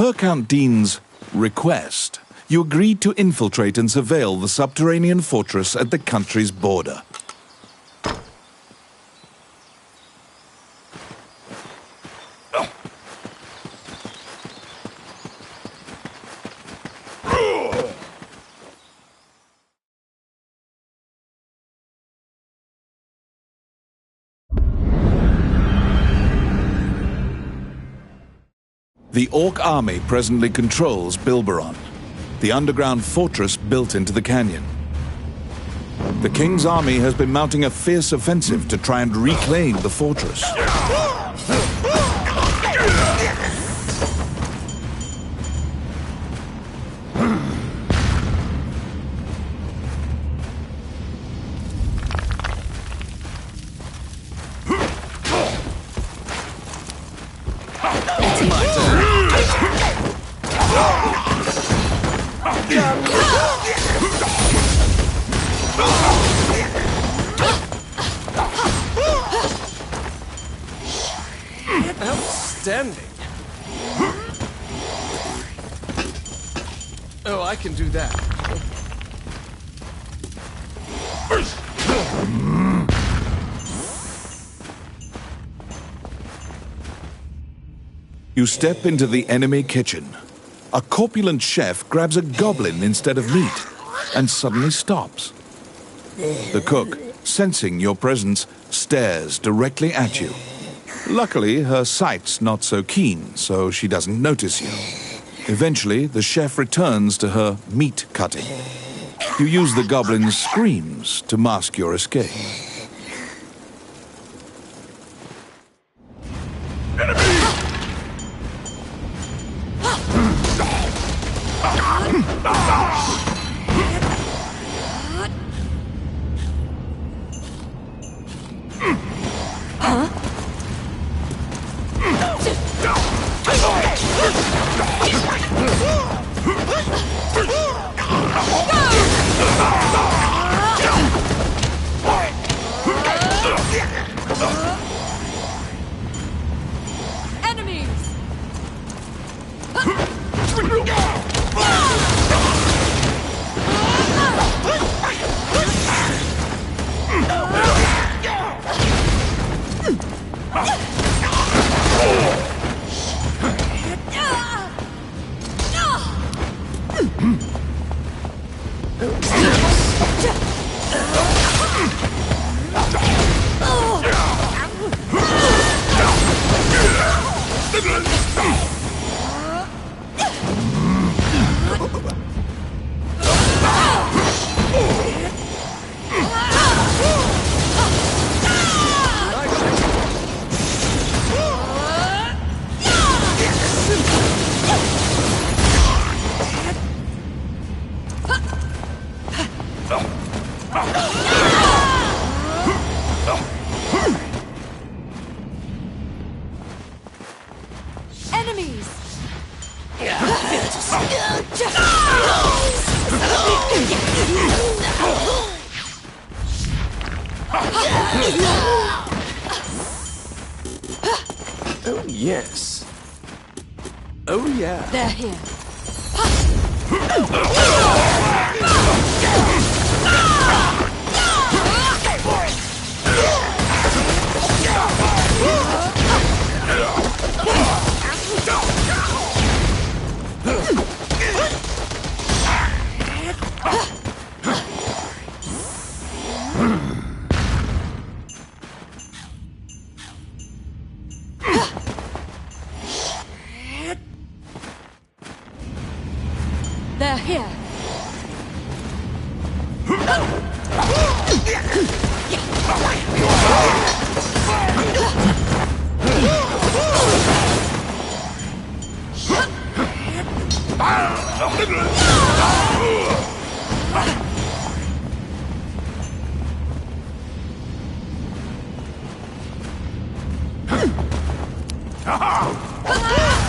Per Count Dean's request, you agreed to infiltrate and surveil the subterranean fortress at the country's border. The Orc army presently controls Bilberon, the underground fortress built into the canyon. The King's army has been mounting a fierce offensive to try and reclaim the fortress. Outstanding. Oh, I can do that. You step into the enemy kitchen. A corpulent chef grabs a goblin instead of meat and suddenly stops. The cook, sensing your presence, stares directly at you. Luckily, her sight's not so keen, so she doesn't notice you. Eventually, the chef returns to her meat cutting. You use the goblin's screams to mask your escape. Oh, yes. Oh, yeah. They're here. They're here.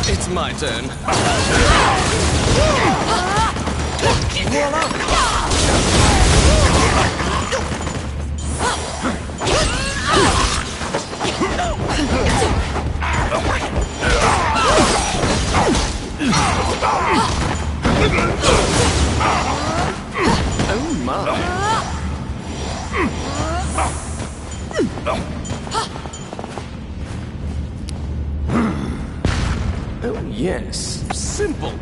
It's my turn. Voila! Oh, yes. Simple.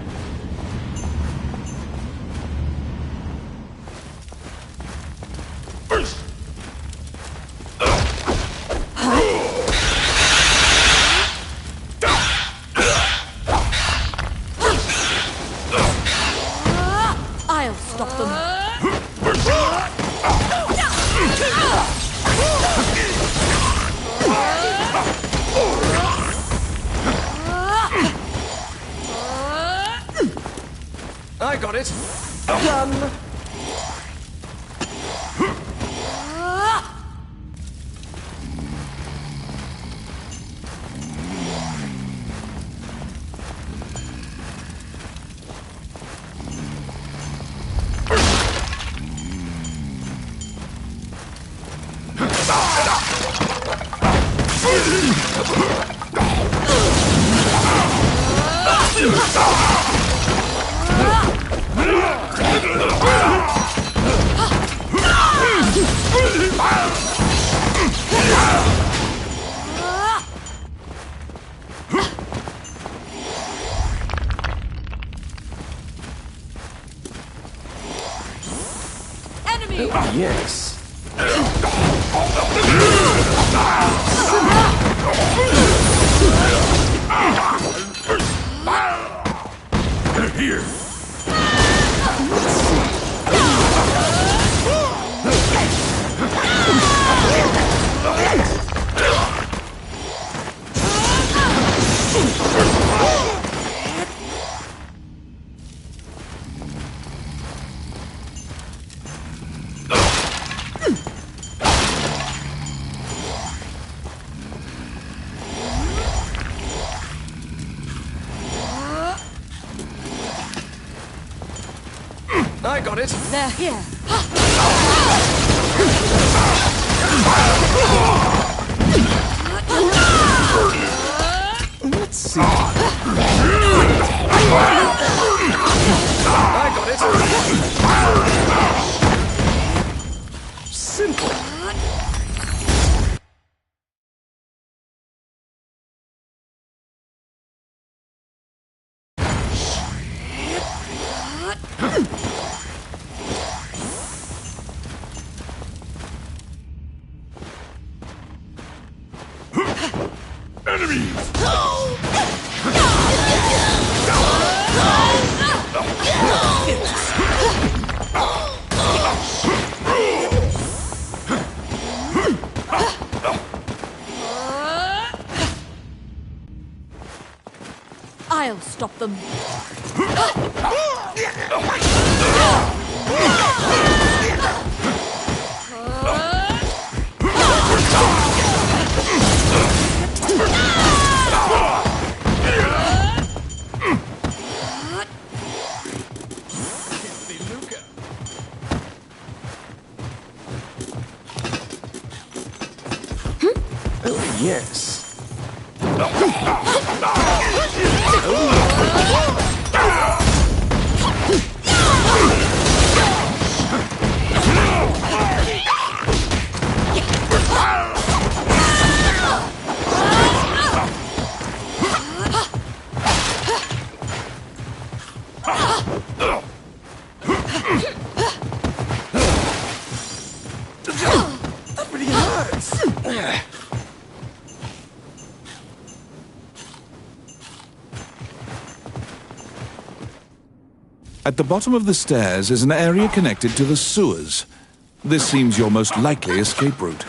I'll stop them. I got it. Done. Enemy! Yes. Here. I got it. They're here. Let's see. I got it. Simple. Enemies! I'll stop them. Oh, yes. That really hurts. At the bottom of the stairs is an area connected to the sewers. This seems your most likely escape route.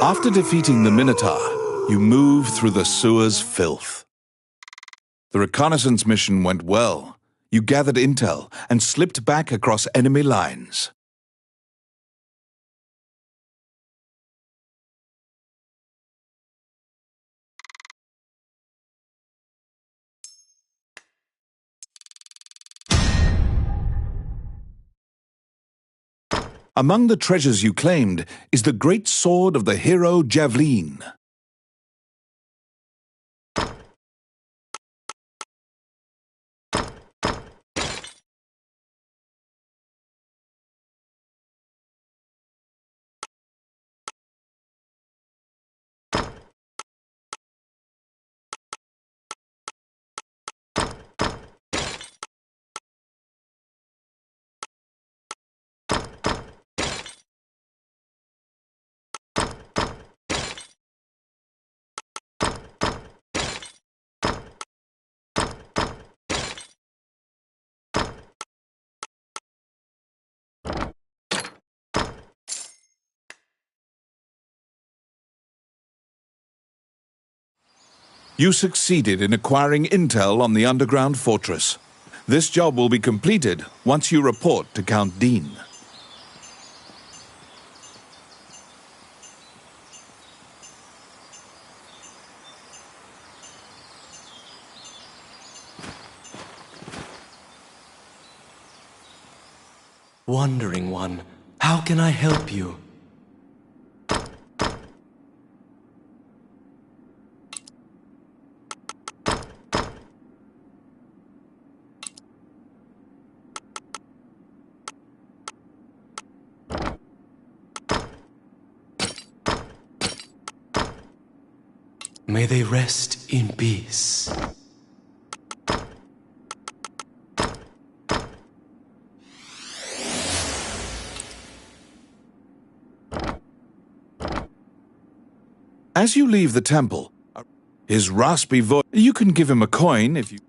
After defeating the Minotaur, you move through the sewer's filth. The reconnaissance mission went well. You gathered intel and slipped back across enemy lines. Among the treasures you claimed is the great sword of the hero Javelin. You succeeded in acquiring intel on the underground fortress. This job will be completed once you report to Count Dean. Wandering One, how can I help you? May they rest in peace. As you leave the temple, his raspy voice... You can give him a coin if you...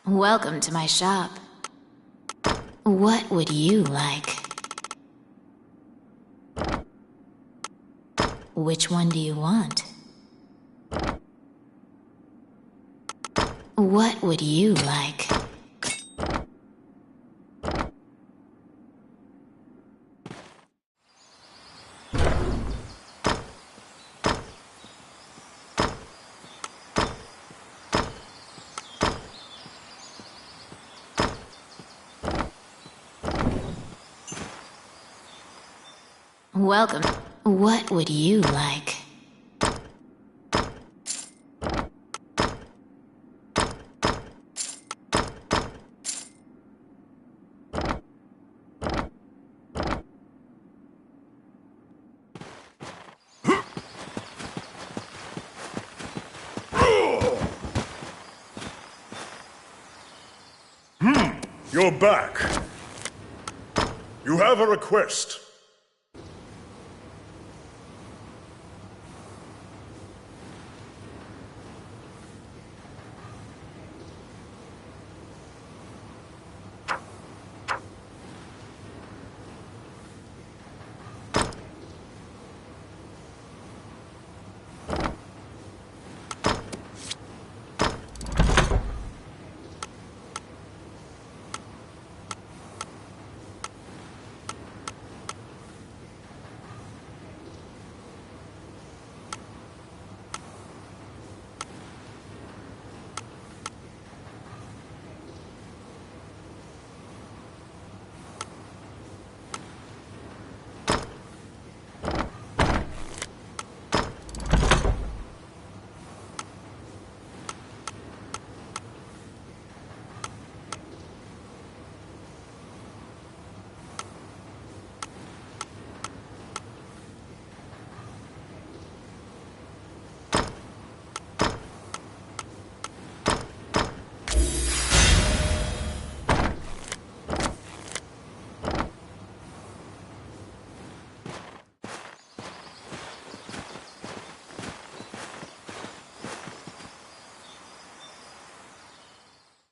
Welcome to my shop. What would you like? Which one do you want? What would you like? Welcome. What would you like? You're back. You have a request.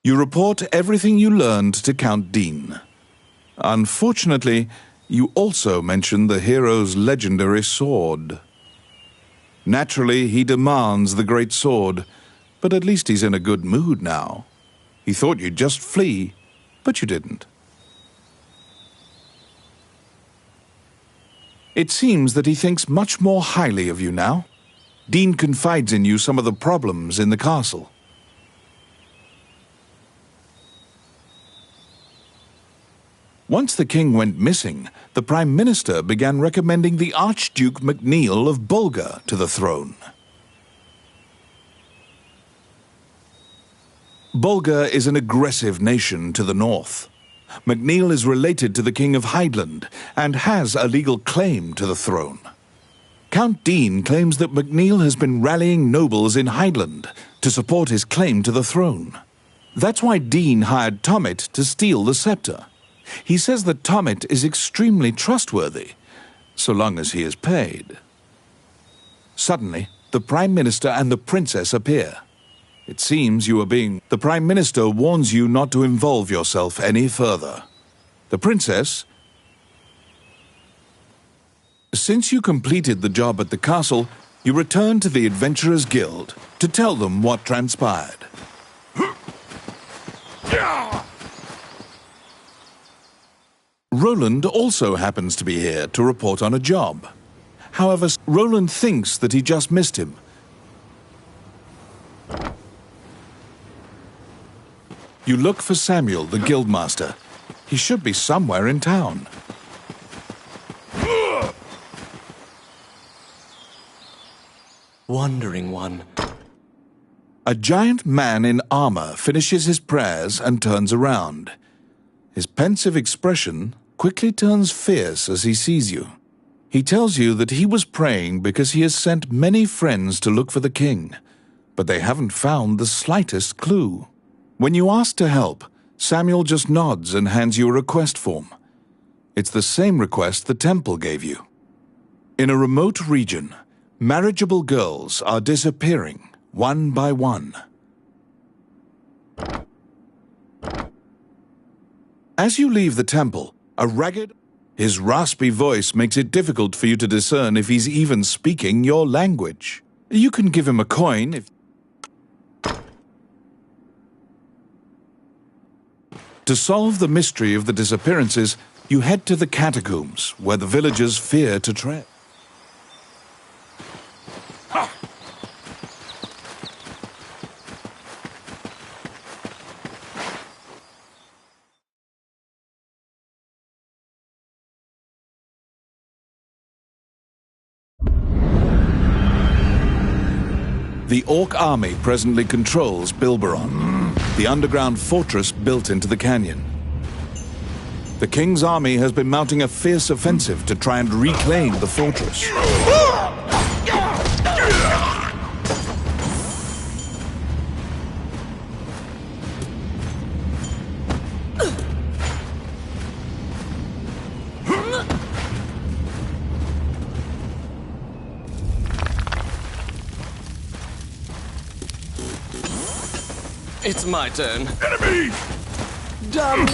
You report everything you learned to Count Dean. Unfortunately, you also mention the hero's legendary sword. Naturally, he demands the great sword, but at least he's in a good mood now. He thought you'd just flee, but you didn't. It seems that he thinks much more highly of you now. Dean confides in you some of the problems in the castle. Once the king went missing, the Prime Minister began recommending the Archduke MacNeil of Bulgar to the throne. Bulgar is an aggressive nation to the north. MacNeil is related to the King of Highland and has a legal claim to the throne. Count Dean claims that MacNeil has been rallying nobles in Highland to support his claim to the throne. That's why Dean hired Tommet to steal the scepter. He says that Tommet is extremely trustworthy, so long as he is paid. Suddenly, the Prime Minister and the Princess appear. It seems you are being... The Prime Minister warns you not to involve yourself any further. The Princess... Since you completed the job at the castle, you return to the Adventurers Guild to tell them what transpired. Roland also happens to be here to report on a job. However, Roland thinks that he just missed him. You look for Samuel, the guildmaster. He should be somewhere in town. Wandering one. A giant man in armor finishes his prayers and turns around. His pensive expression quickly turns fierce as he sees you. He tells you that he was praying because he has sent many friends to look for the king, but they haven't found the slightest clue. When you ask to help, Samuel just nods and hands you a request form. It's the same request the temple gave you. In a remote region, marriageable girls are disappearing one by one. As you leave the temple, his raspy voice makes it difficult for you to discern if he's even speaking your language. You can give him a coin if... To solve the mystery of the disappearances, you head to the catacombs, where the villagers fear to tread. The Orc army presently controls Bilberon, the underground fortress built into the canyon. The king's army has been mounting a fierce offensive to try and reclaim the fortress. It's my turn. Enemy! Done.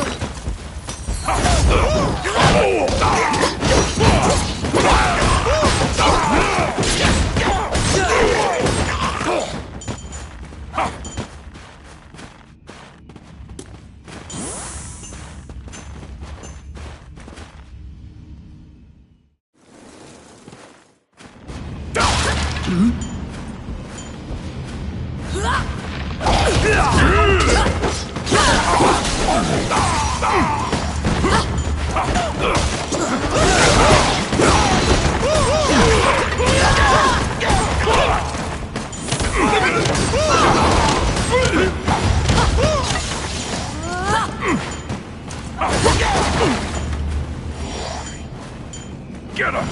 Get him!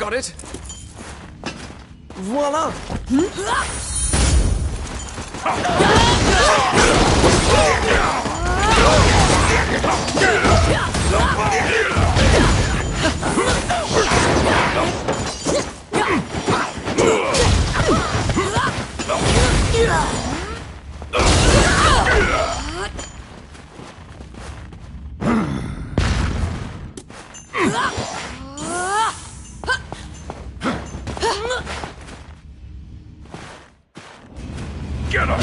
got it. Voila! Get him!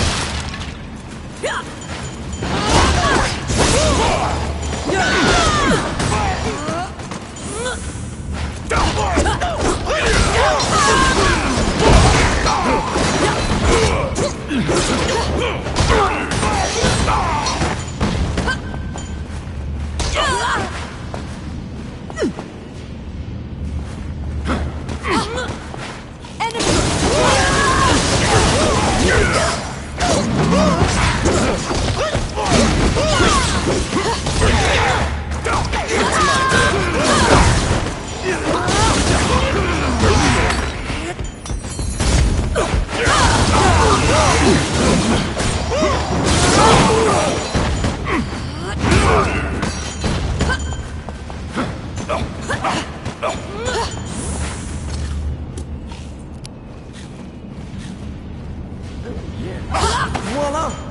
Voila!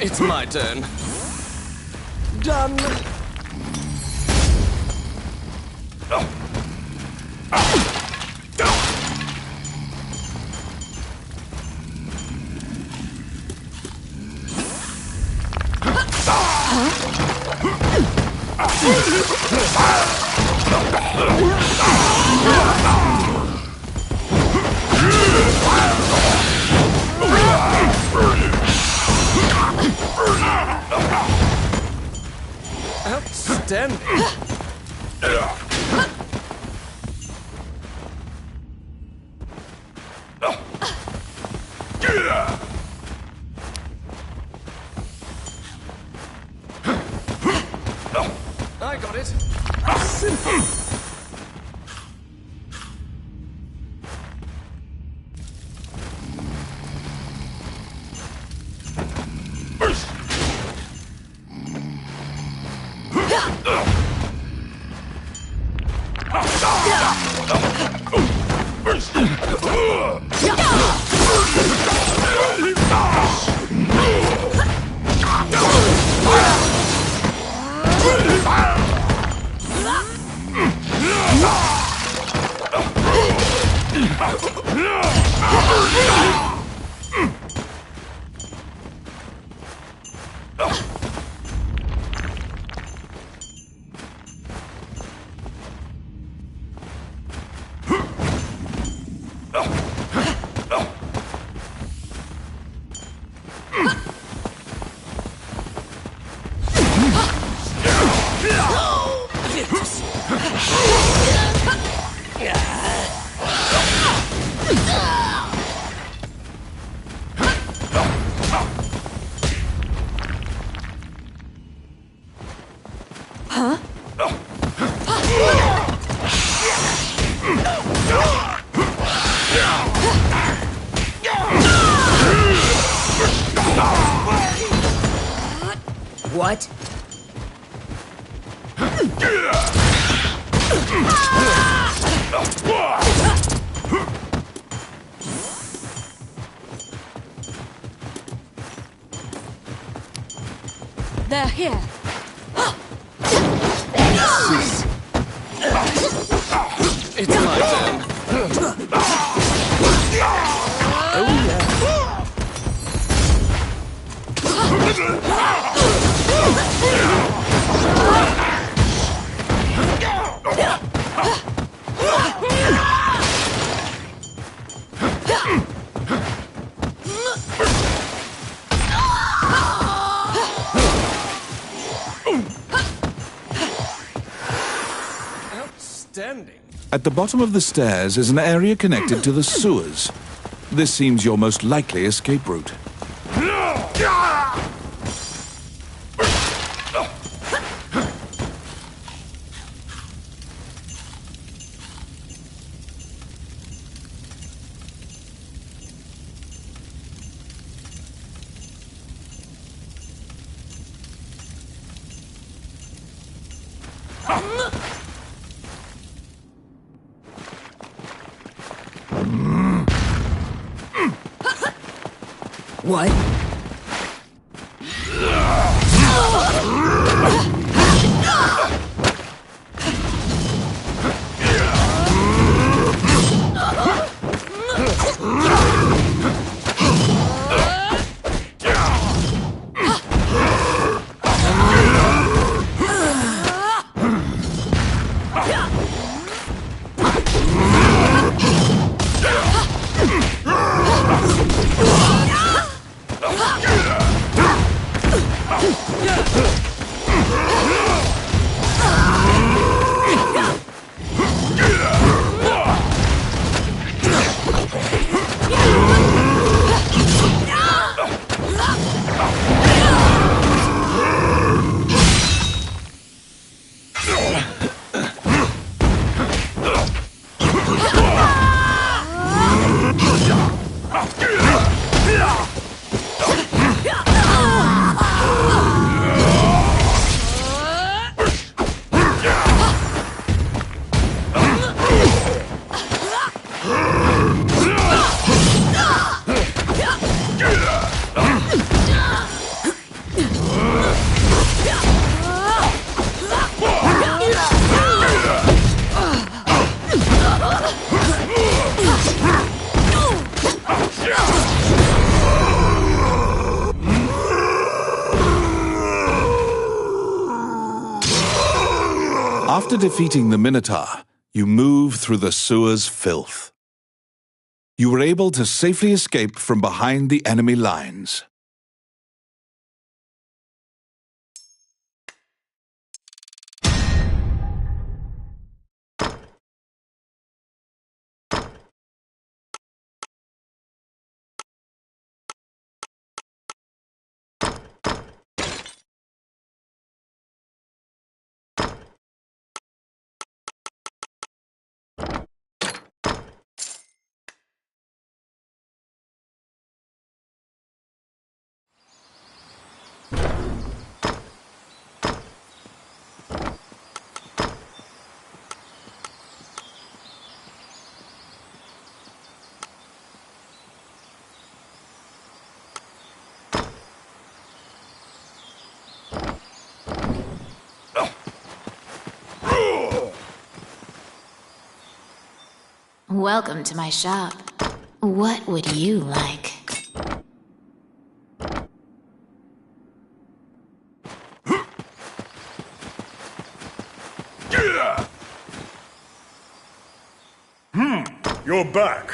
It's my turn. Done. Outstanding. I got it. Simple. What? They're here. It's my turn. Oh, yeah. Outstanding. At the bottom of the stairs is an area connected to the sewers. This seems your most likely escape route. What? After defeating the Minotaur, you move through the sewer's filth. You were able to safely escape from behind the enemy lines. Welcome to my shop. What would you like? You're back.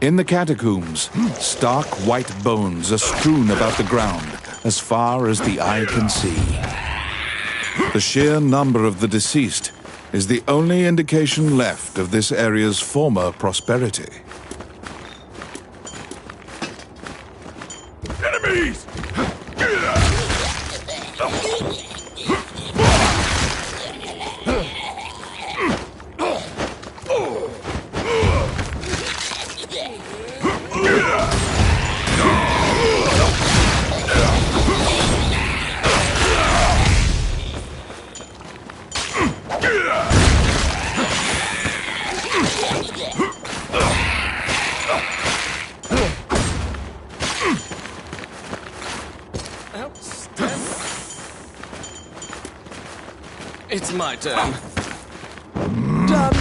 In the catacombs, stark white bones are strewn about the ground as far as the eye can see. The sheer number of the deceased is the only indication left of this area's former prosperity. Enemies! It's my turn. Done.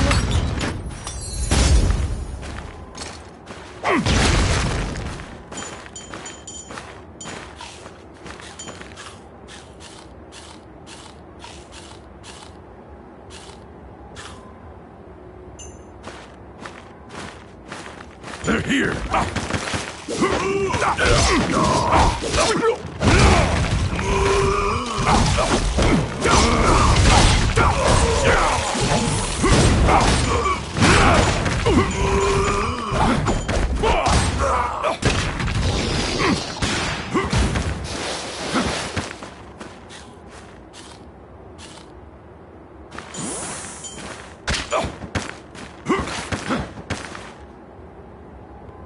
They're here!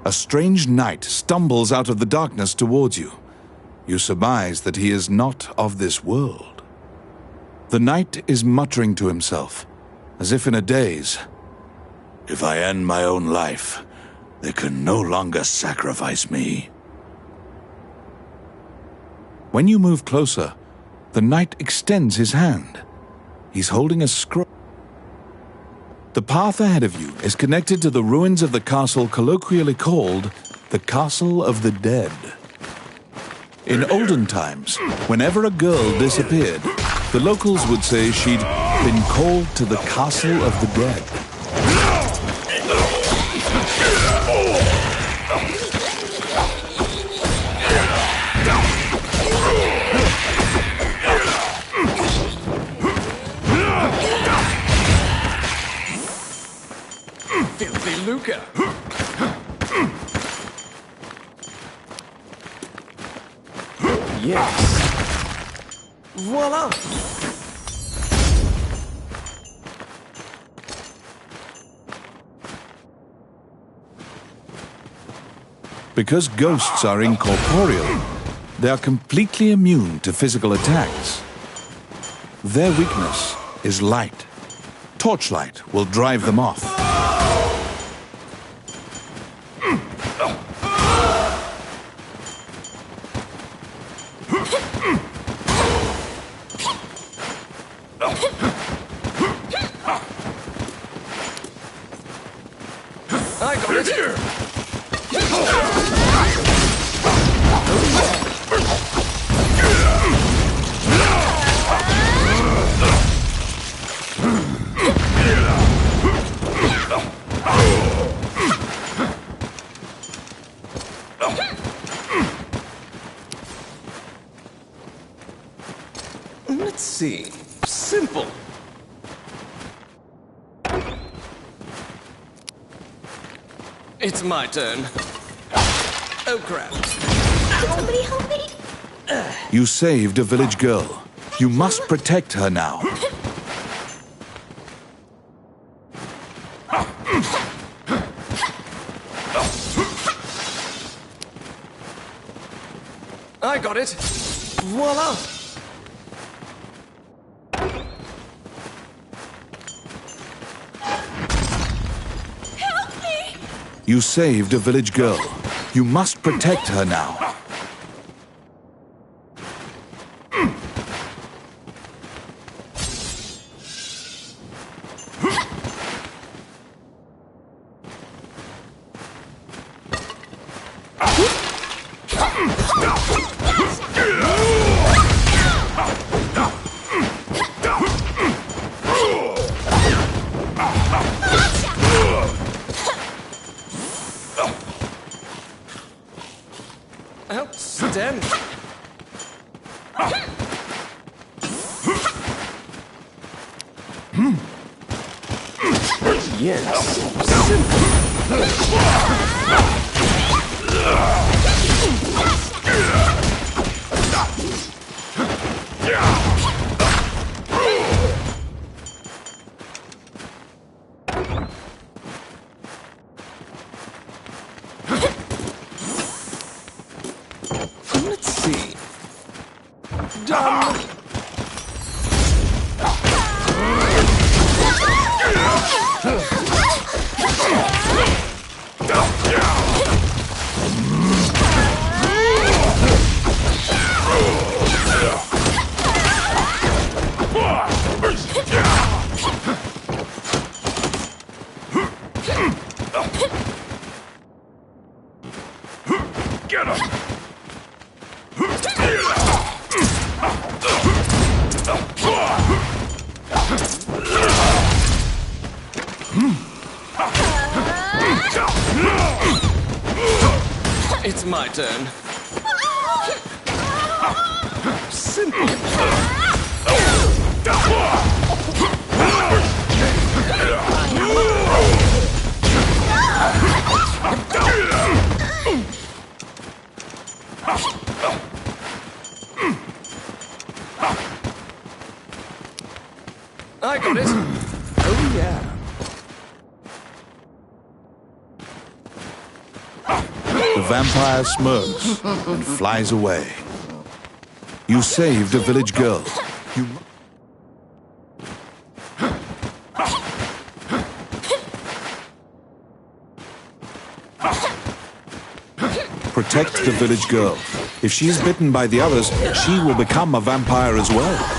A strange knight stumbles out of the darkness towards you. You surmise that he is not of this world. The knight is muttering to himself, as if in a daze. If I end my own life, they can no longer sacrifice me. When you move closer, the knight extends his hand. He's holding a scroll. The path ahead of you is connected to the ruins of the castle colloquially called the Castle of the Dead. In olden times, whenever a girl disappeared, the locals would say she'd been called to the Castle of the Dead. Filthy lucre. Yes. Voila. Because ghosts are incorporeal, they are completely immune to physical attacks. Their weakness is light. Torchlight will drive them off. I got it. Here! Let's see. Simple. It's my turn. Oh, crap. Somebody help me! You saved a village girl. You must protect her now. I got it. Voila. You saved a village girl. You must protect her now. Let's see. Done. Get him! It's my turn. Simple. I got it. Oh, yeah. The vampire smirks and flies away. You saved a village girl. You... Protect the village girl. If she is bitten by the others, she will become a vampire as well.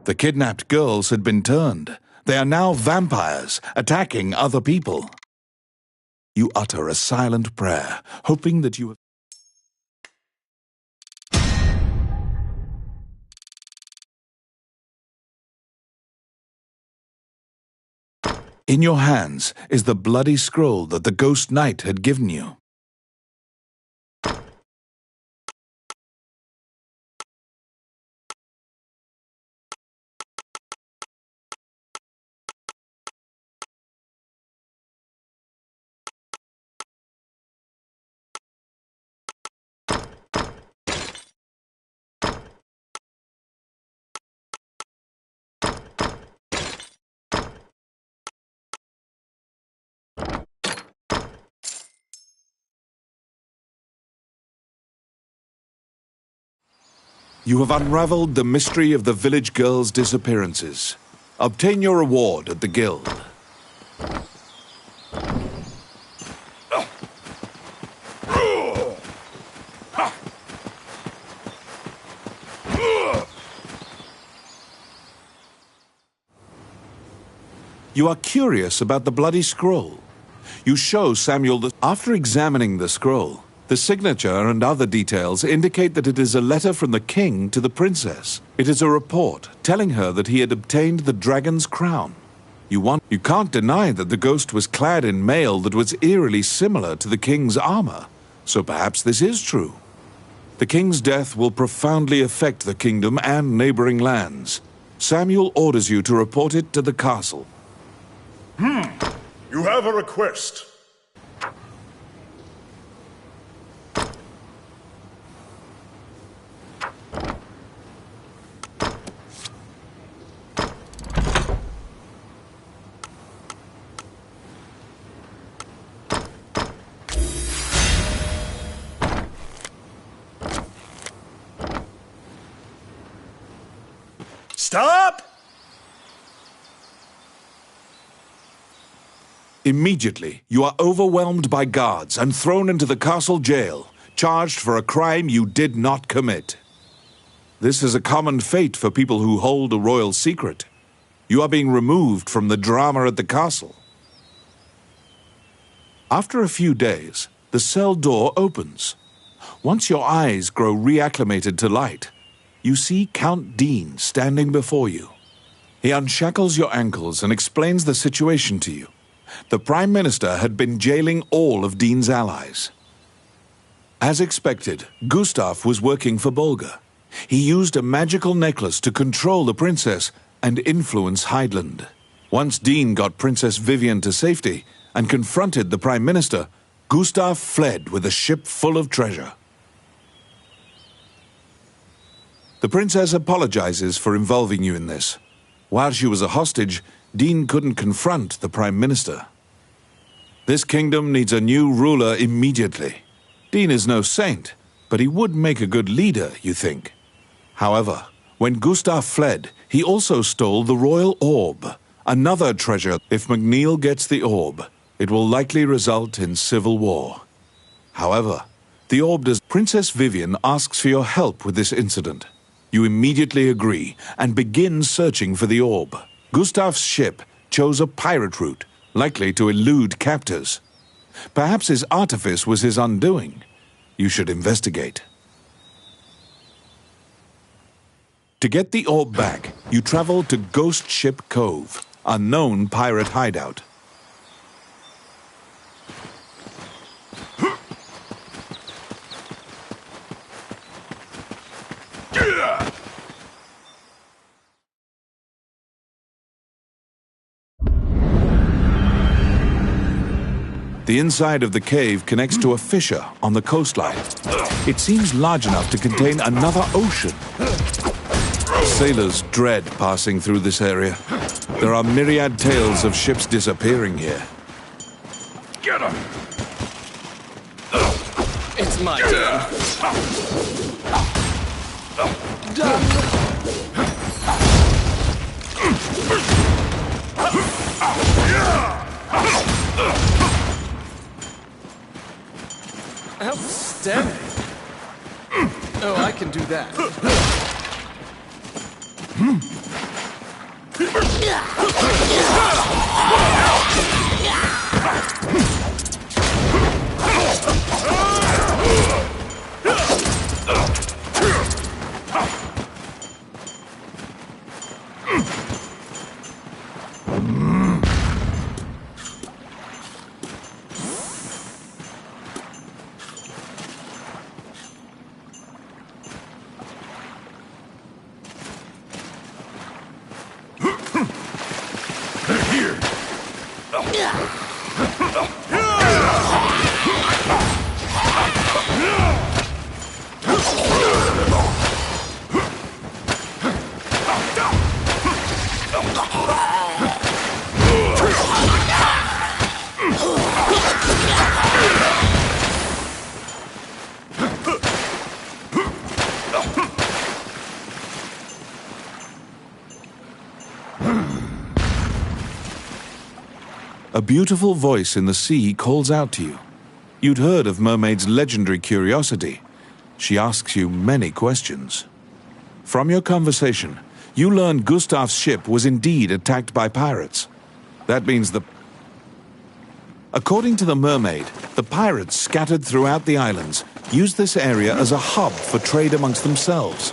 The kidnapped girls had been turned. They are now vampires, attacking other people. You utter a silent prayer, hoping that you have... In your hands is the bloody scroll that the ghost knight had given you. You have unraveled the mystery of the village girls' disappearances. Obtain your reward at the guild. You are curious about the bloody scroll. You show Samuel the... After examining the scroll, the signature and other details indicate that it is a letter from the king to the princess. It is a report telling her that he had obtained the dragon's crown. You can't deny that the ghost was clad in mail that was eerily similar to the king's armor. So perhaps this is true. The king's death will profoundly affect the kingdom and neighboring lands. Samuel orders you to report it to the castle. You have a request. Stop! Immediately, you are overwhelmed by guards and thrown into the castle jail, charged for a crime you did not commit. This is a common fate for people who hold a royal secret. You are being removed from the drama at the castle. After a few days, the cell door opens. Once your eyes grow reacclimated to light, you see Count Dean standing before you. He unshackles your ankles and explains the situation to you. The Prime Minister had been jailing all of Dean's allies. As expected, Gustav was working for Bolga. He used a magical necklace to control the princess and influence Heidland. Once Dean got Princess Vivian to safety and confronted the Prime Minister, Gustav fled with a ship full of treasure. The princess apologizes for involving you in this. While she was a hostage, Dean couldn't confront the Prime Minister. This kingdom needs a new ruler immediately. Dean is no saint, but he would make a good leader, you think. However, when Gustav fled, he also stole the royal orb, another treasure. If McNeil gets the orb, it will likely result in civil war. However, the orb does. Princess Vivian asks for your help with this incident. You immediately agree and begin searching for the orb. Gustav's ship chose a pirate route, likely to elude captors. Perhaps his artifice was his undoing. You should investigate. To get the orb back, you travel to Ghost Ship Cove, a known pirate hideout. The inside of the cave connects to a fissure on the coastline. It seems large enough to contain another ocean. Sailors dread passing through this area. There are myriad tales of ships disappearing here. Get him! It's my turn. Done. Outstanding. Oh, I can do that. A beautiful voice in the sea calls out to you. You'd heard of Mermaid's legendary curiosity. She asks you many questions. From your conversation, you learn Gustav's ship was indeed attacked by pirates. That means According to the mermaid, the pirates scattered throughout the islands used this area as a hub for trade amongst themselves.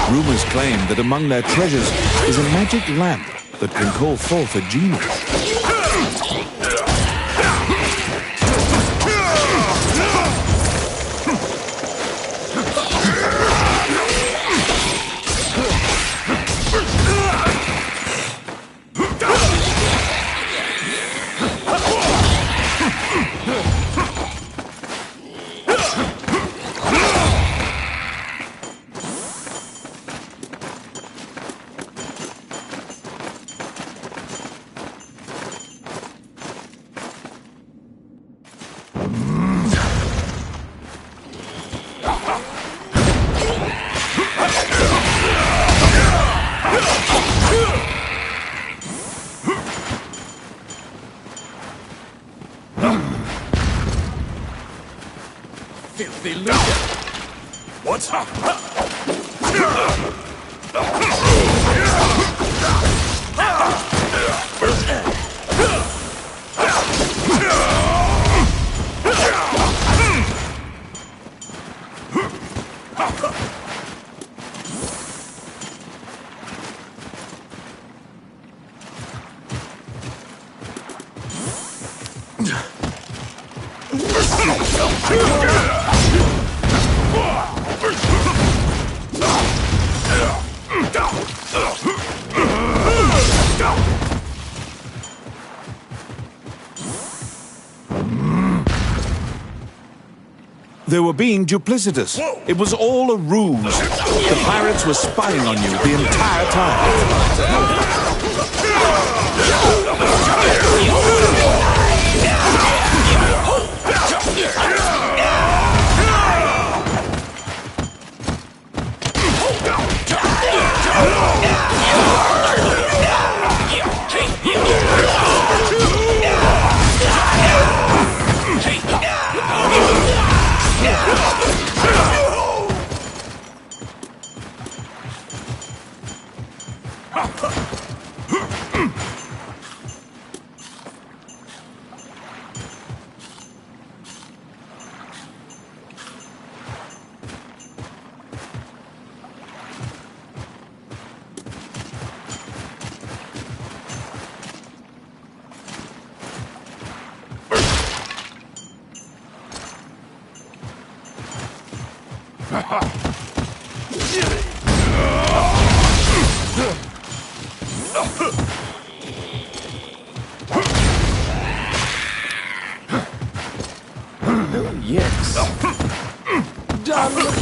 Rumors claim that among their treasures is a magic lamp that can call forth a genie. it! They were being duplicitous. It was all a ruse. The pirates were spying on you the entire time. Yes. Done.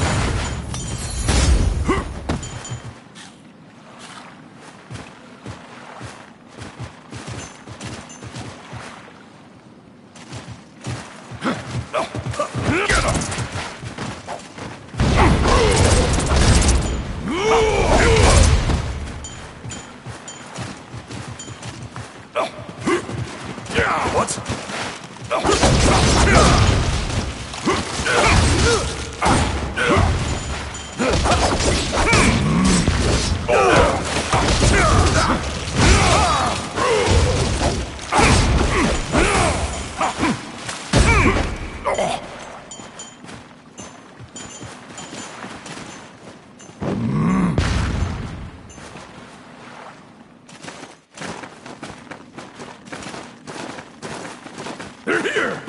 They're here!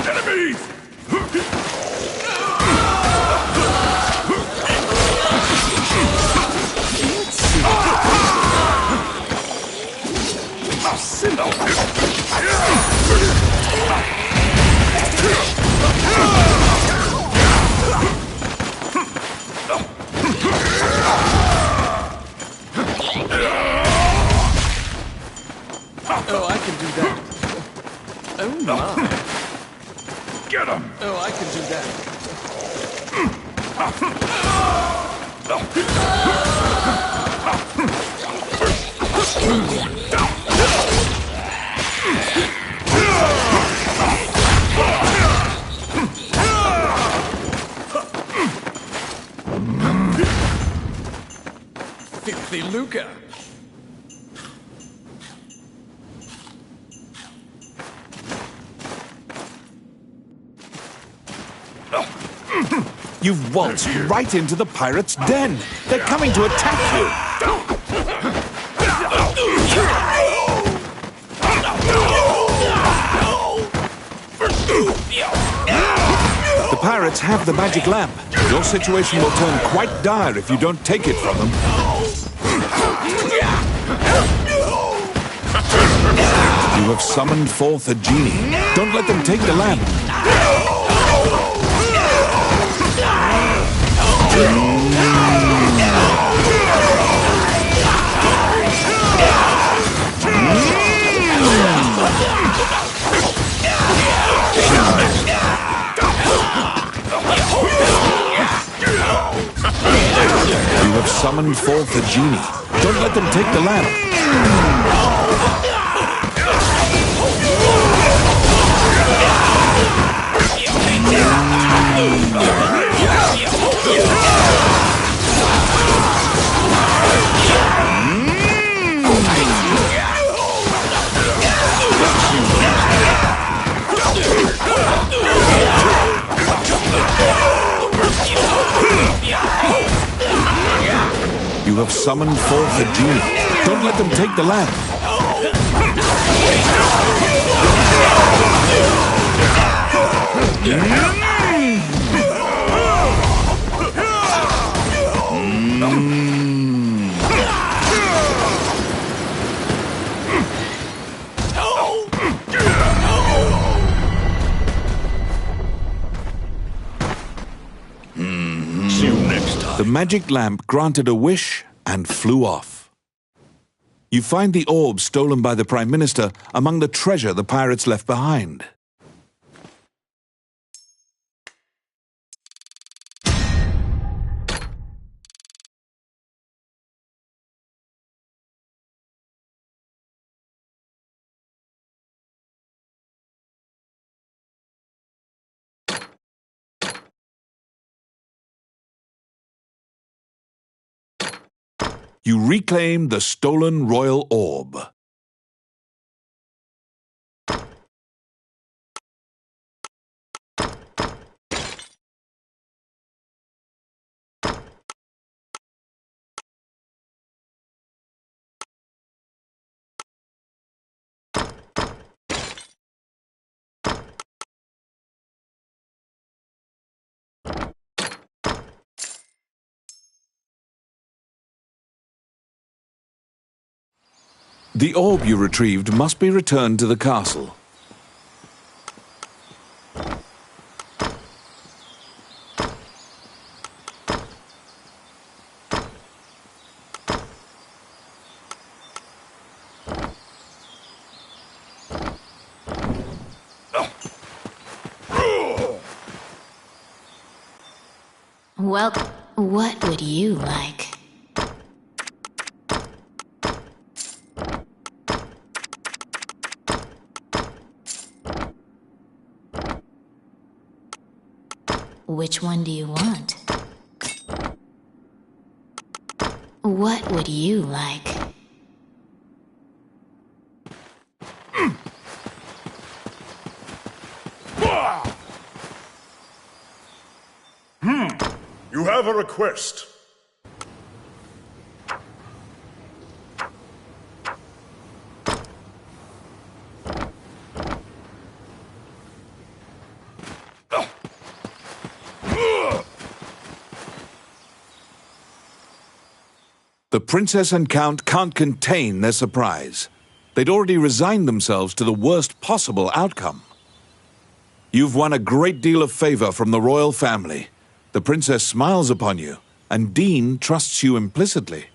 Enemies! Oh, I can do that. Oh, my. Get him! Oh, I can do that. Filthy lucre. You've waltzed right into the pirates' den. They're coming to attack you. The pirates have the magic lamp. Your situation will turn quite dire if you don't take it from them. You have summoned forth a genie. Don't let them take the lamp. You have summoned forth a genie. Don't let them take the lamp. You have summoned forth a genie. Don't let them take the lamp. See you next time. The magic lamp granted a wish and flew off. You find the orb stolen by the Prime Minister among the treasure the pirates left behind. You reclaim the stolen royal orb. The orb you retrieved must be returned to the castle. Well, what would you like? Which one do you want? What would you like? You have a request. The princess and count can't contain their surprise. They'd already resigned themselves to the worst possible outcome. You've won a great deal of favor from the royal family. The princess smiles upon you, and Dean trusts you implicitly.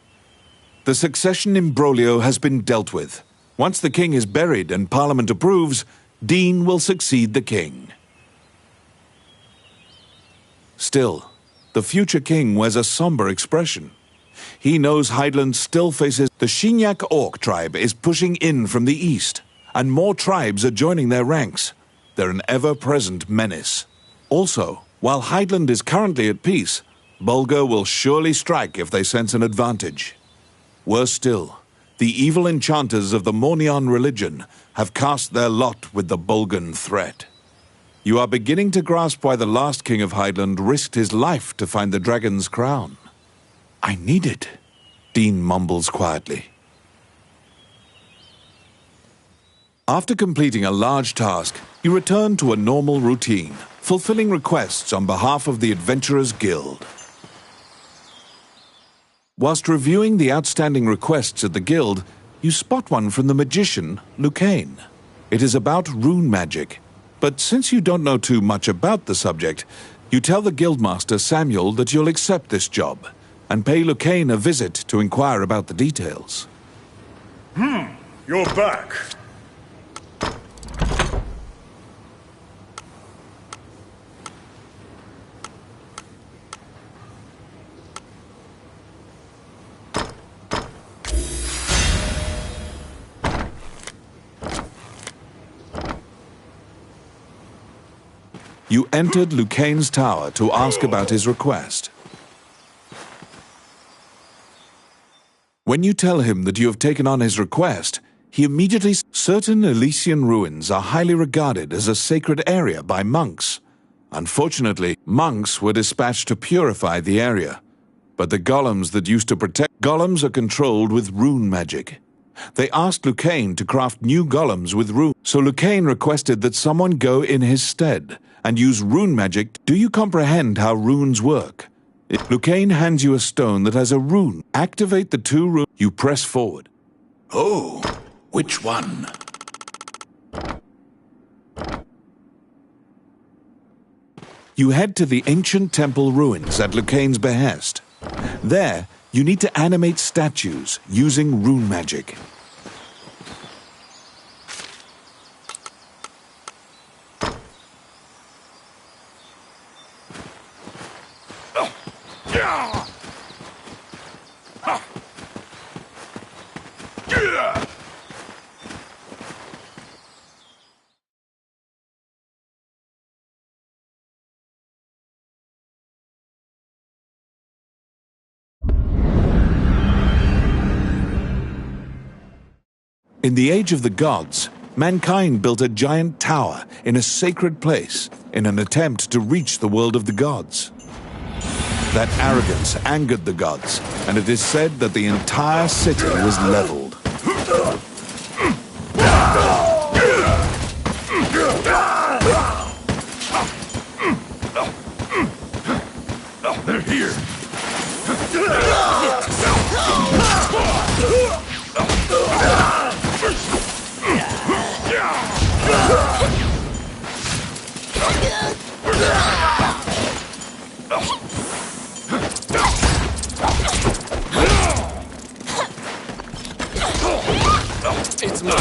The succession imbroglio has been dealt with. Once the king is buried and Parliament approves, Dean will succeed the king. Still, the future king wears a somber expression. He knows Highland still faces the Shinyak Orc tribe is pushing in from the east, and more tribes are joining their ranks. They're an ever-present menace. Also, while Highland is currently at peace, Bulgar will surely strike if they sense an advantage. Worse still, the evil enchanters of the Mornion religion have cast their lot with the Bulgan threat. You are beginning to grasp why the last king of Highland risked his life to find the dragon's crown. I need it, Dean mumbles quietly. After completing a large task, you return to a normal routine, fulfilling requests on behalf of the Adventurers Guild. Whilst reviewing the outstanding requests at the guild, you spot one from the magician, Lucane. It is about rune magic, but since you don't know too much about the subject, you tell the guildmaster Samuel that you'll accept this job, and pay Lucane a visit to inquire about the details. You're back. You entered Lucane's tower to ask about his request. When you tell him that you have taken on his request, he immediately... Certain Elysian ruins are highly regarded as a sacred area by monks. Unfortunately, monks were dispatched to purify the area. But the golems that used to protect... Golems are controlled with rune magic. They asked Lucane to craft new golems with runes. So Lucane requested that someone go in his stead and use rune magic. Do you comprehend how runes work? Lucane hands you a stone that has a rune. Activate the 2 runes. You press forward. Oh, which one? You head to the ancient temple ruins at Lucane's behest. There, you need to animate statues using rune magic. In the Age of the Gods, mankind built a giant tower in a sacred place in an attempt to reach the world of the gods. That arrogance angered the gods, and it is said that the entire city was leveled. They're here. It's my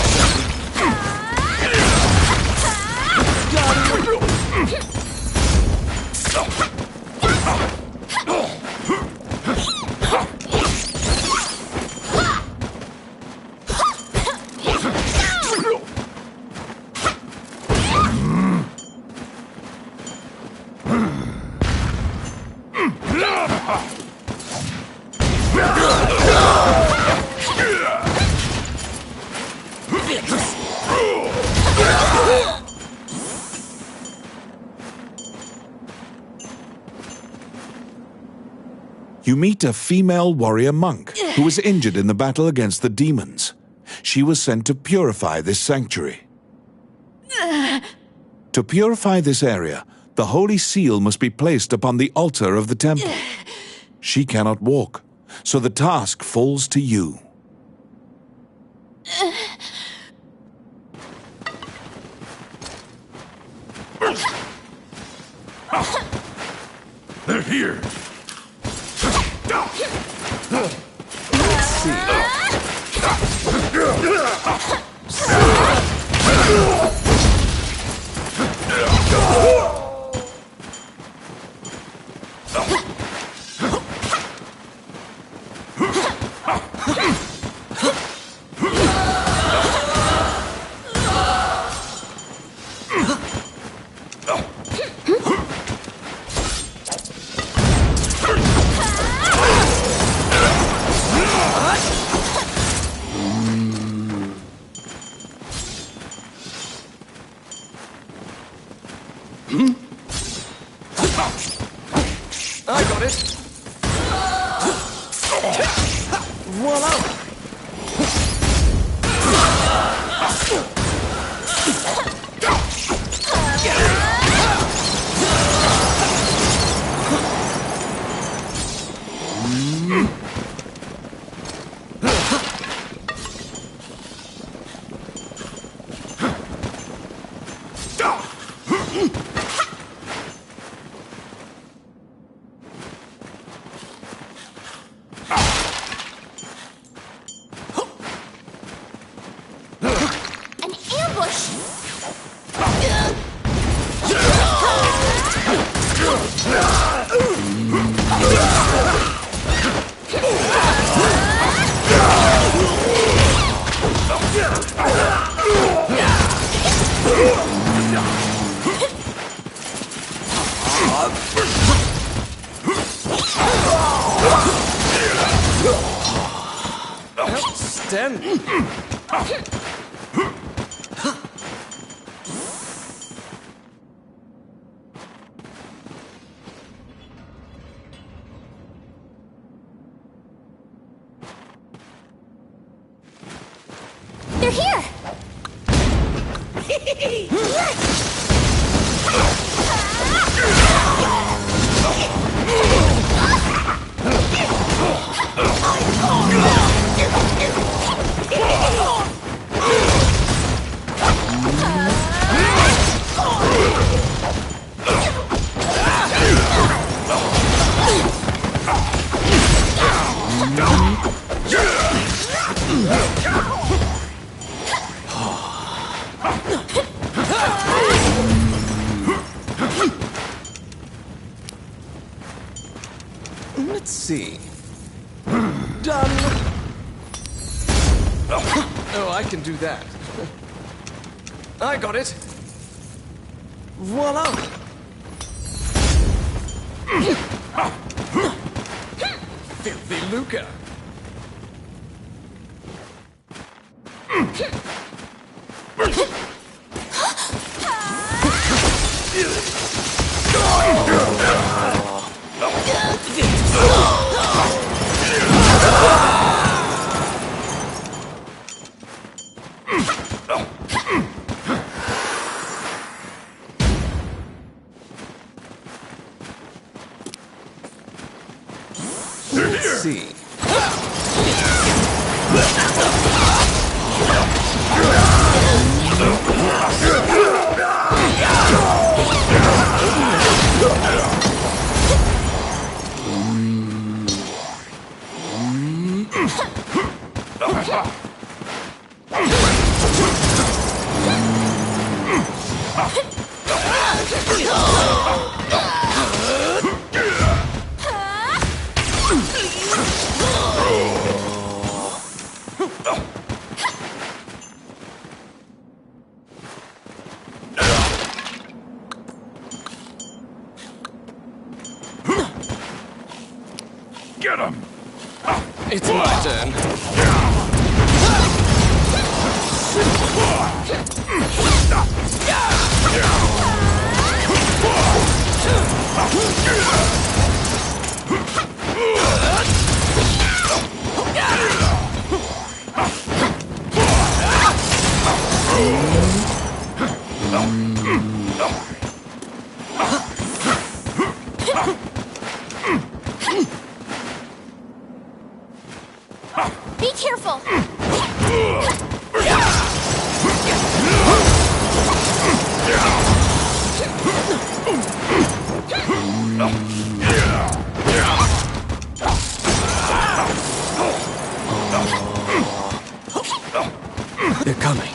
You meet a female warrior monk who was injured in the battle against the demons. She was sent to purify this sanctuary. To purify this area, the holy seal must be placed upon the altar of the temple. She cannot walk, so the task falls to you. They're here. Let's see. I got it. Voila! then. They're here! Let's see. Done. Oh, I can do that. I got it. Voila. Filthy lucre. Let's see. Get him! It's my turn. Be careful! They're coming.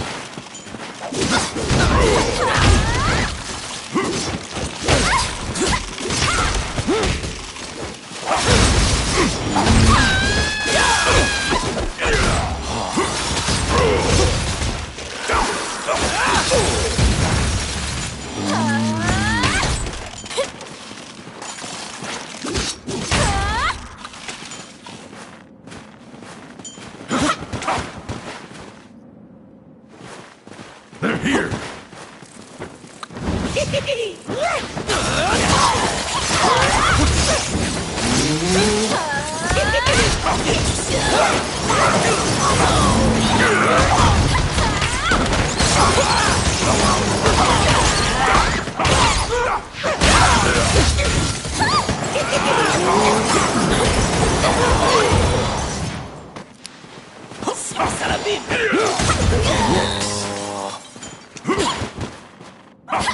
They're here!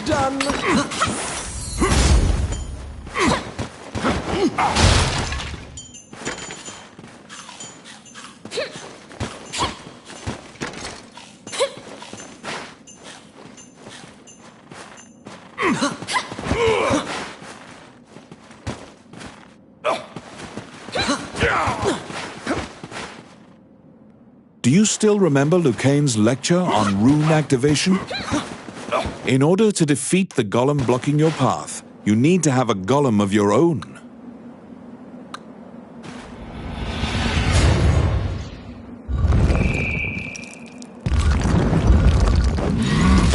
Done. Do you still remember Lucane's lecture on rune activation? In order to defeat the golem blocking your path, you need to have a golem of your own.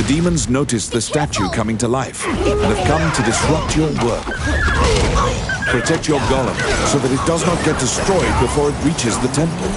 demons notice the statue coming to life and have come to disrupt your work. Protect your golem so that it does not get destroyed before it reaches the temple.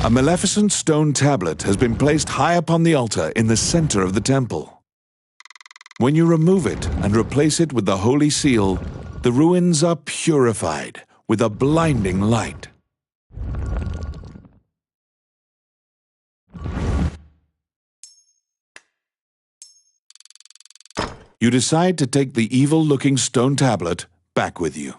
A maleficent stone tablet has been placed high upon the altar in the center of the temple. When you remove it and replace it with the holy seal, the ruins are purified with a blinding light. You decide to take the evil-looking stone tablet back with you.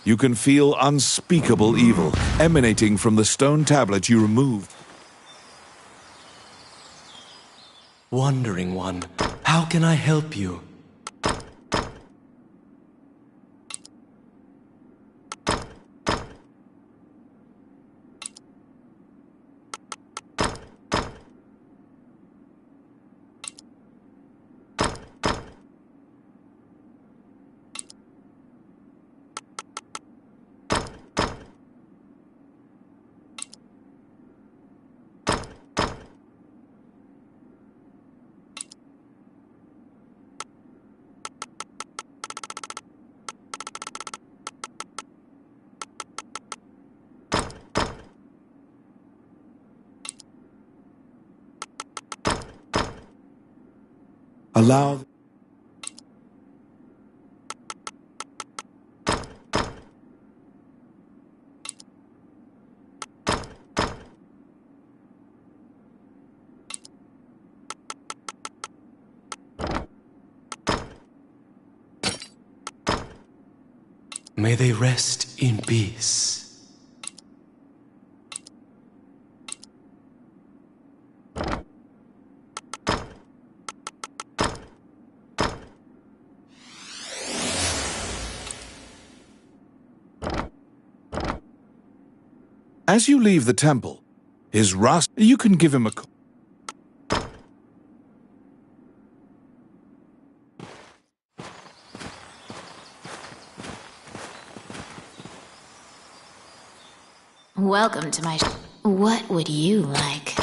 You can feel unspeakable evil emanating from the stone tablet you removed. Wandering One, how can I help you? Allow May they rest in peace. As you leave the temple, his rust, you can give him a call. Welcome to my... What would you like?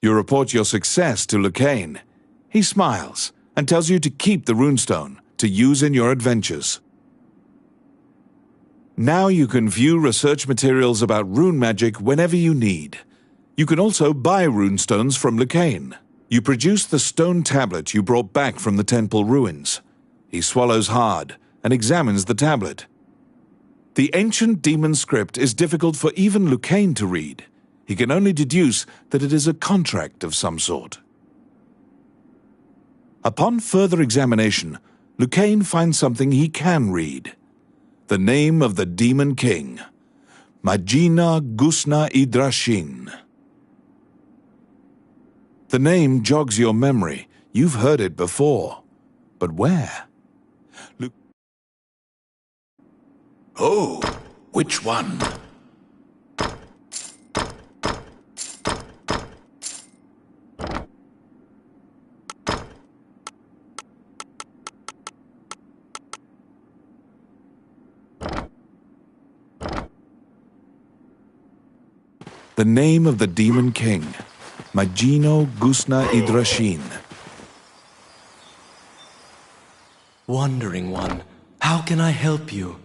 You report your success to Lucane. He smiles and tells you to keep the runestone to use in your adventures. Now you can view research materials about rune magic whenever you need. You can also buy runestones from Lucane. You produce the stone tablet you brought back from the temple ruins. He swallows hard and examines the tablet. The ancient demon script is difficult for even Lucane to read. He can only deduce that it is a contract of some sort. Upon further examination, Lucane finds something he can read. The name of the Demon King, Magina Gusna Idrashin. The name jogs your memory. You've heard it before. But where? Oh, which one? The name of the Demon King, Magino Gusna Idrashin. Wandering one, how can I help you?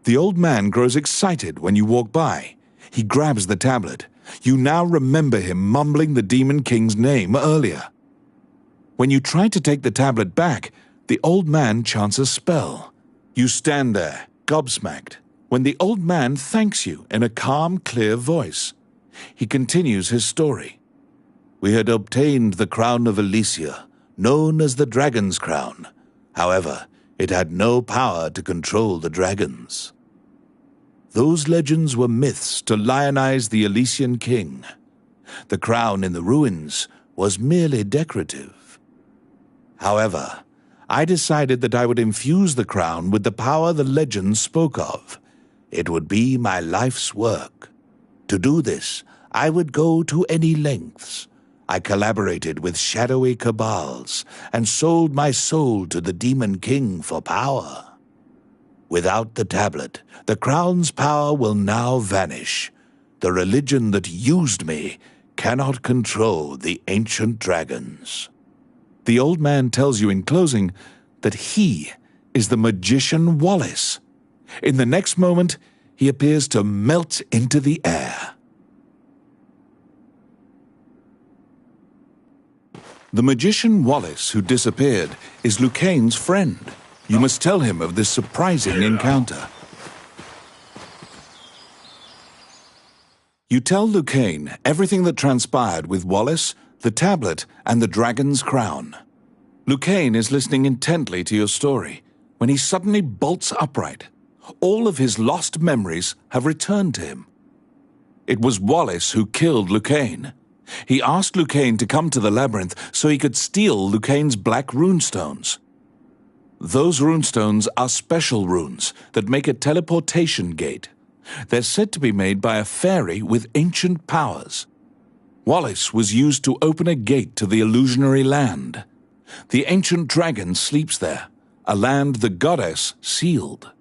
The old man grows excited when you walk by. He grabs the tablet. You now remember him mumbling the Demon King's name earlier. When you try to take the tablet back, the old man chants a spell. You stand there, gobsmacked, when the old man thanks you in a calm, clear voice. He continues his story. We had obtained the crown of Elysia, known as the Dragon's Crown. However, it had no power to control the dragons. Those legends were myths to lionize the Elysian king. The crown in the ruins was merely decorative. However, I decided that I would infuse the crown with the power the legends spoke of. It would be my life's work. To do this, I would go to any lengths. I collaborated with shadowy cabals and sold my soul to the Demon King for power. Without the tablet, the crown's power will now vanish. The religion that used me cannot control the ancient dragons. The old man tells you in closing that he is the magician Wallace. In the next moment, he appears to melt into the air. The magician Wallace, who disappeared, is Lucane's friend. You must tell him of this surprising encounter. You tell Lucane everything that transpired with Wallace, the tablet, and the dragon's crown. Lucane is listening intently to your story when he suddenly bolts upright. All of his lost memories have returned to him. It was Wallace who killed Lucane. He asked Lucane to come to the labyrinth so he could steal Lucane's black runestones. Those runestones are special runes that make a teleportation gate. They're said to be made by a fairy with ancient powers. Wallace was used to open a gate to the illusionary land. The ancient dragon sleeps there, a land the goddess sealed.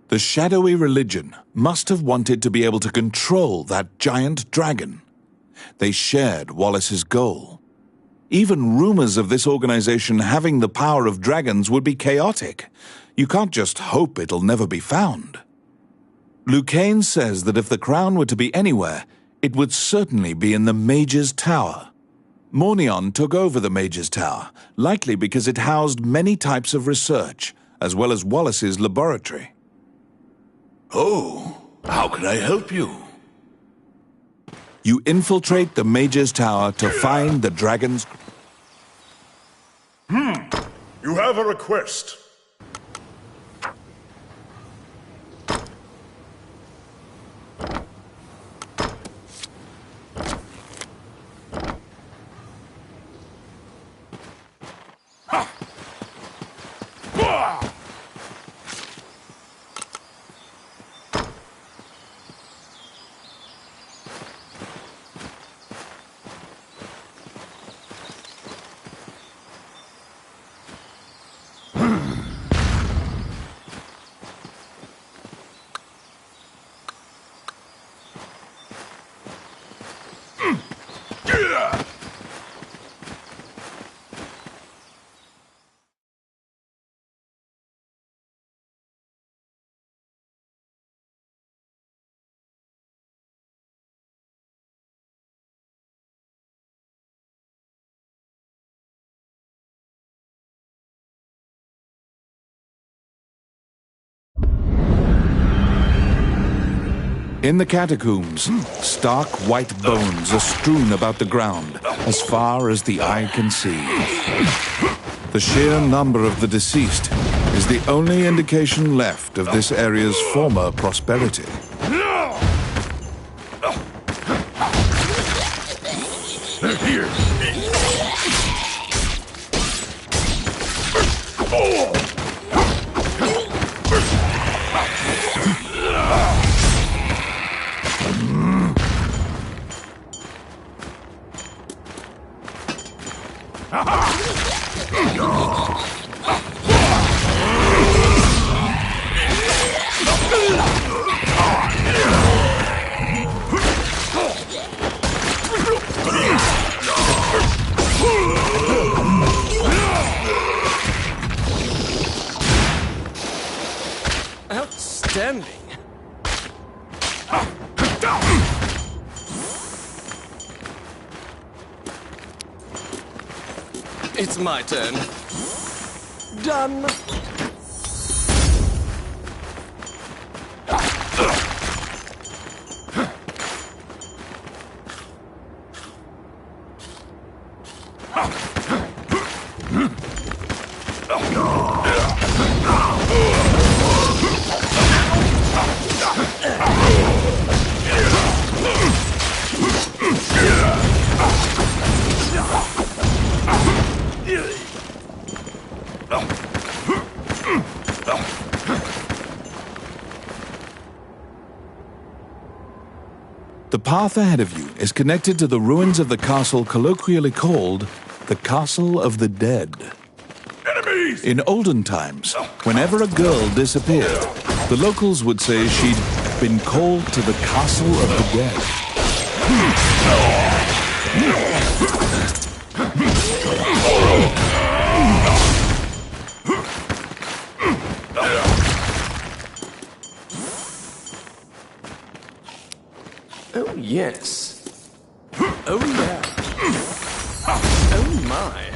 The shadowy religion must have wanted to be able to control that giant dragon. They shared Wallace's goal. Even rumors of this organization having the power of dragons would be chaotic. You can't just hope it'll never be found. Lucane says that if the crown were to be anywhere, it would certainly be in the Mage's Tower. Mornion took over the Mage's Tower, likely because it housed many types of research, as well as Wallace's laboratory. Oh, how can I help you? You infiltrate the Mage's Tower to find the dragon's... You have a request. In the catacombs, stark white bones are strewn about the ground as far as the eye can see. The sheer number of the deceased is the only indication left of this area's former prosperity. They're here. Outstanding. It's my turn. Done. The path ahead of you is connected to the ruins of the castle colloquially called the Castle of the Dead. Enemies! In olden times, whenever a girl disappeared, the locals would say she'd been called to the Castle of the Dead. Oh, yes. Oh, yeah. Oh, my.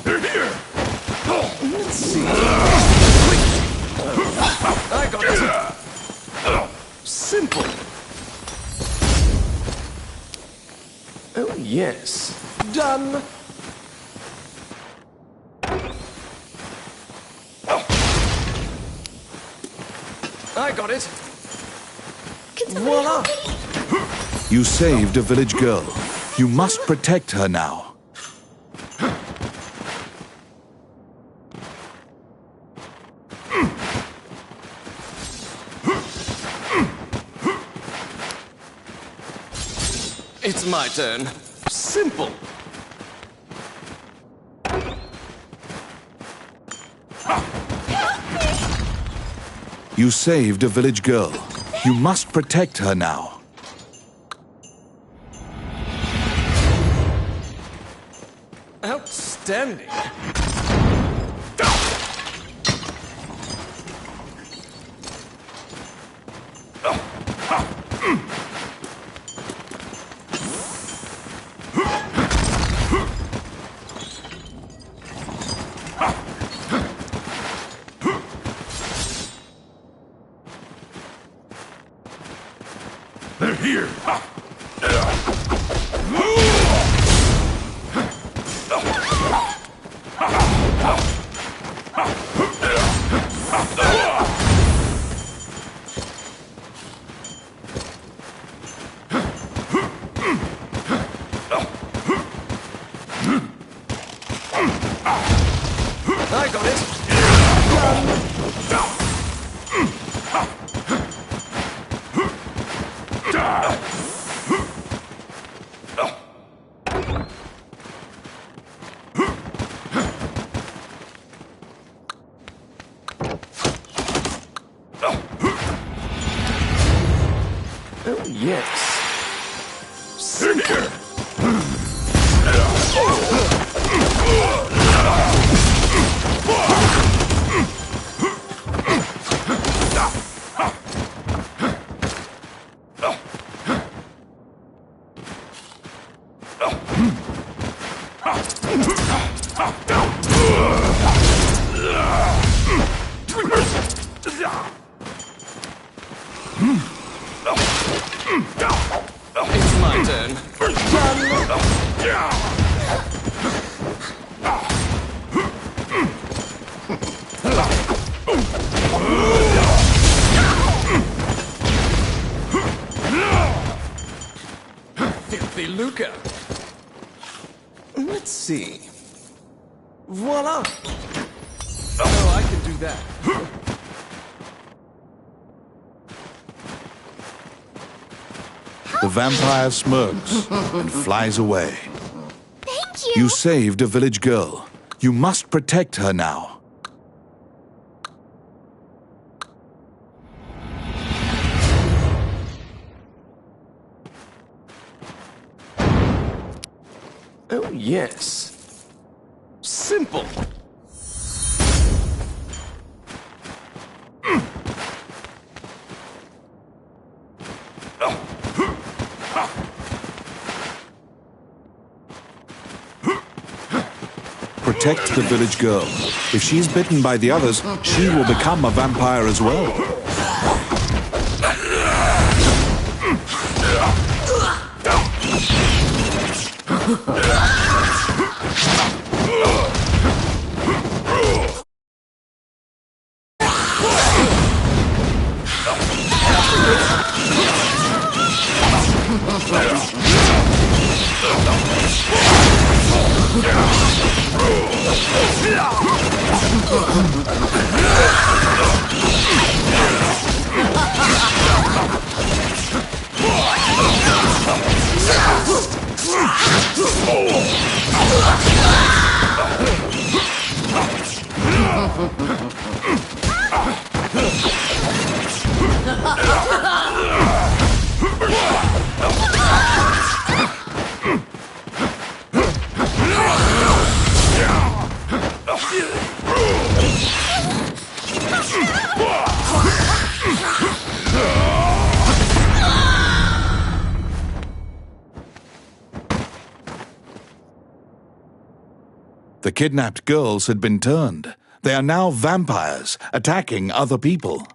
They're here! Let's see. I got it. Simple. Oh, yes. Done. I got it. Voila! You saved a village girl. You must protect her now. It's my turn. Simple. You saved a village girl. You must protect her now. Outstanding. They're here! I got it. Die! Oh, yes. They're here! It's my turn. Filthy lucre. Let's see. Voila! Oh, I can do that. The vampire smirks and flies away. Thank you. You saved a village girl. You must protect her now. Oh, yes. Simple. Protect the village girl. If she's bitten by the others, she will become a vampire as well. The kidnapped girls had been turned. They are now vampires, attacking other people.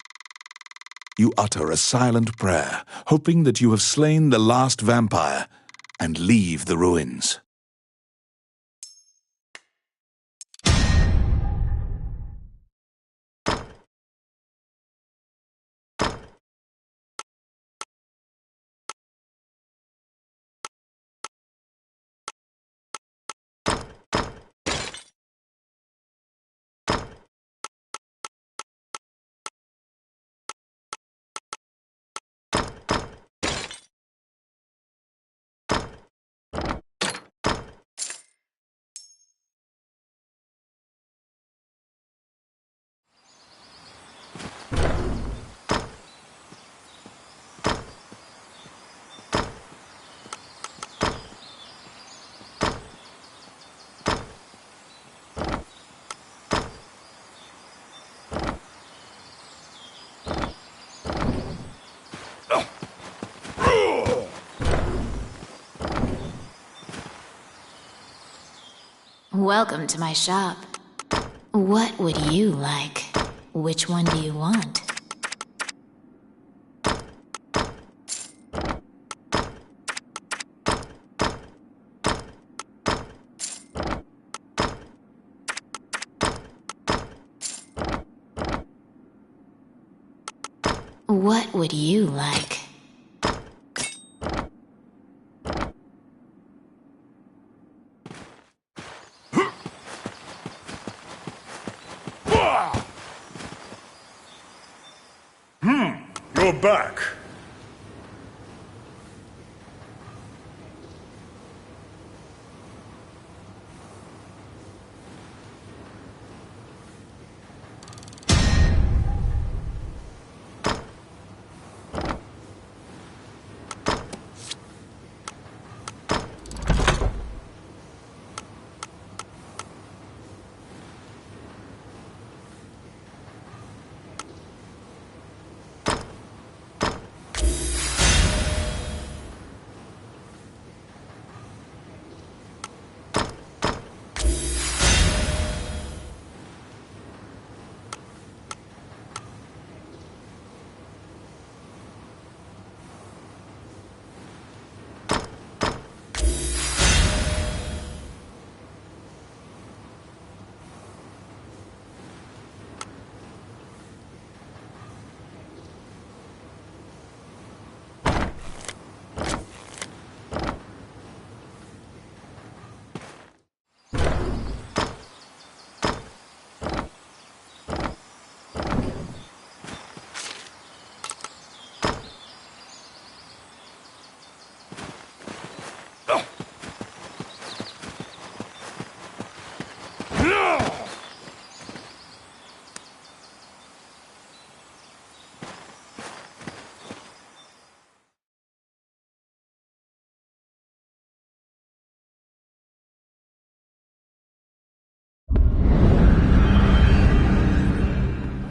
You utter a silent prayer, hoping that you have slain the last vampire, and leave the ruins. Welcome to my shop. What would you like? Which one do you want? What would you like? You're back.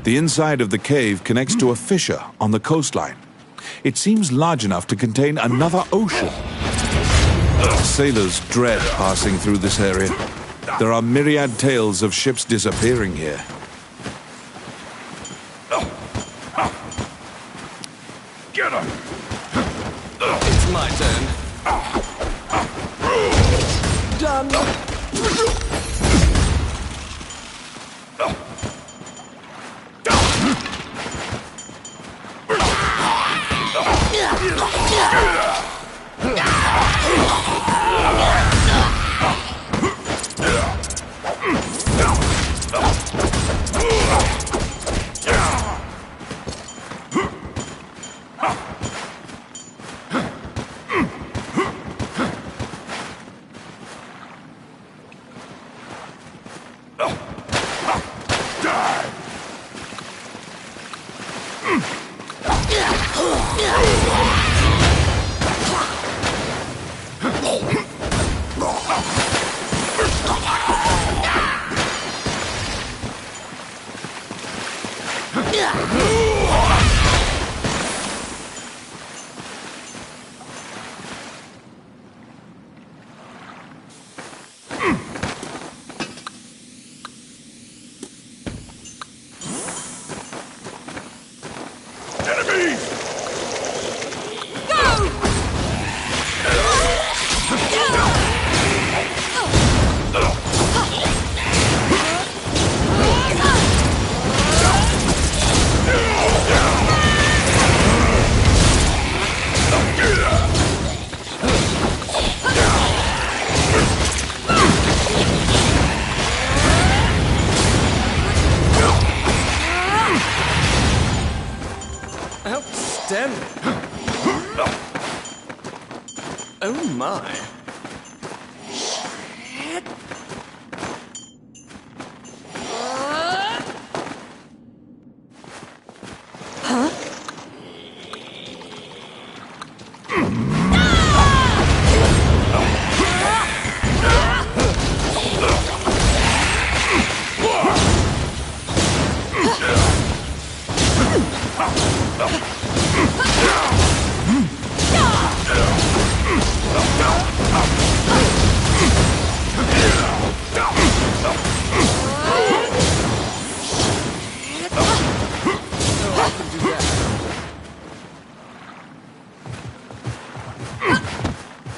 The inside of the cave connects to a fissure on the coastline. It seems large enough to contain another ocean. Sailors dread passing through this area. There are myriad tales of ships disappearing here. Get him! It's my turn. Done. Outstanding. Oh my.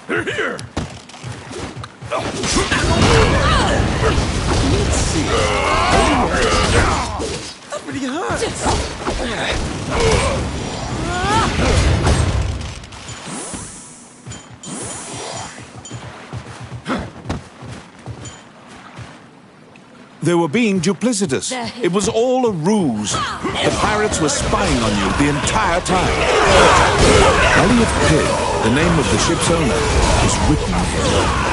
They're here! That really hurts. They were being duplicitous. It was all a ruse. The pirates were spying on you the entire time. Elliot Pitt, the name of the ship's owner, is written here.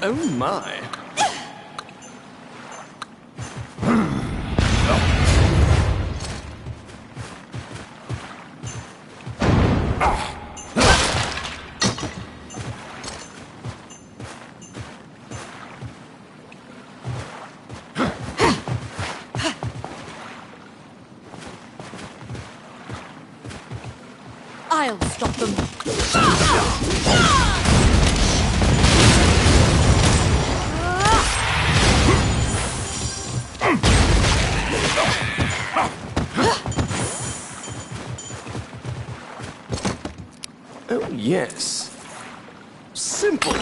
Oh my. I'll stop them. Oh yes. Simple.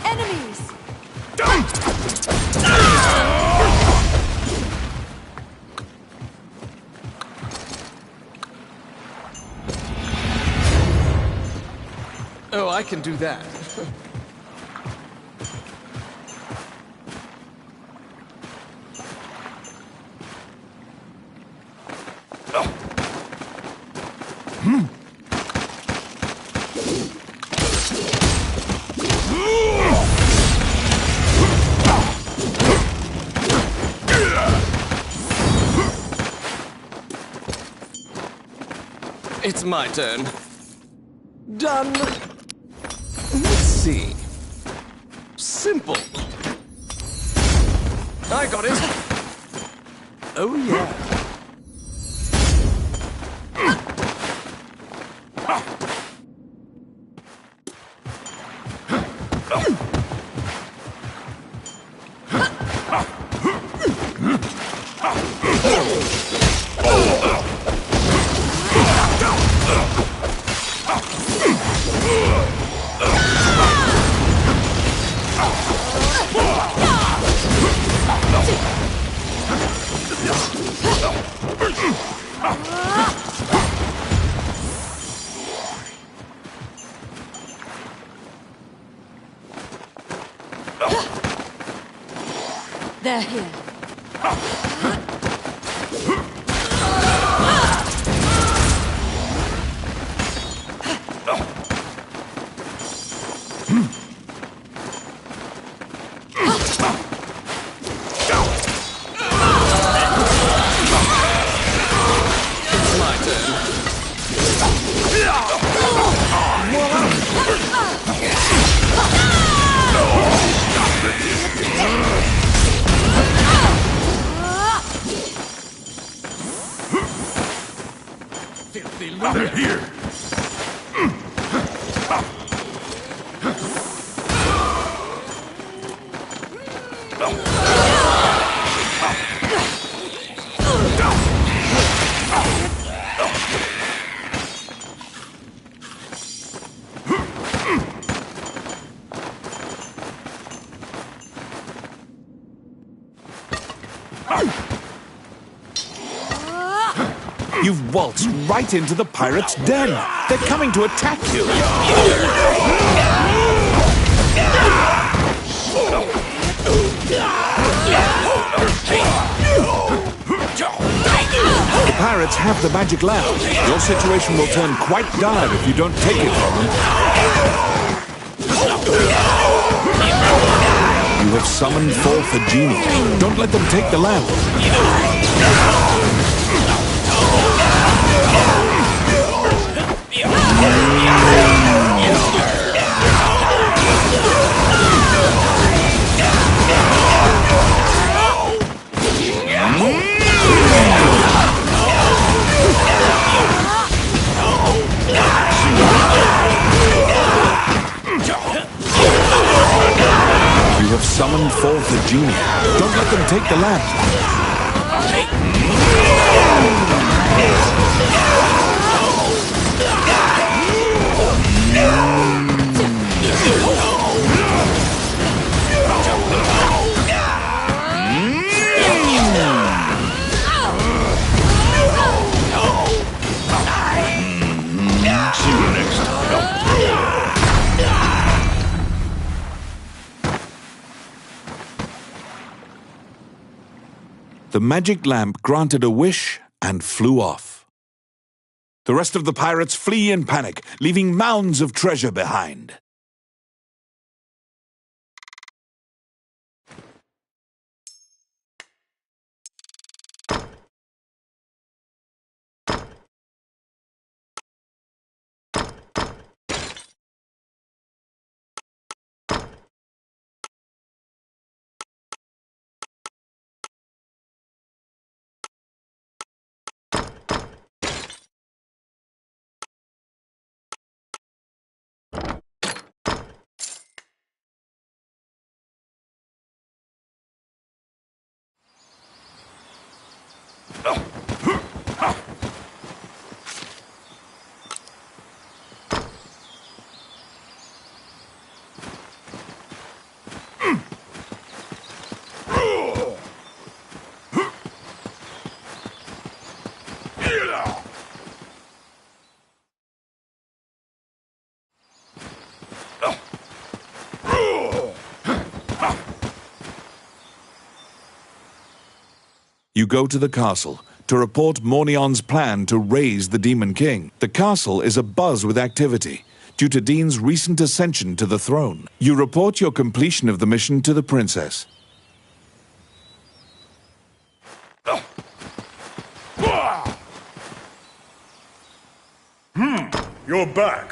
Enemies! Oh, I can do that. It's my turn. Done. Let's see. Simple. I got it. Oh, yeah. They're here. It's my turn. Filthy They're here. You've waltzed right into the pirates' den. They're coming to attack you. The pirates have the magic lamp. Your situation will turn quite dire if you don't take it from them. You have summoned forth a genie. Don't let them take the lamp. You have summoned forth a genie. Don't let them take the lamp. See you next time. The magic lamp granted a wish and flew off. The rest of the pirates flee in panic, leaving mounds of treasure behind. You go to the castle to report Mornion's plan to raise the Demon King. The castle is abuzz with activity due to Dean's recent ascension to the throne. You report your completion of the mission to the princess. You're back.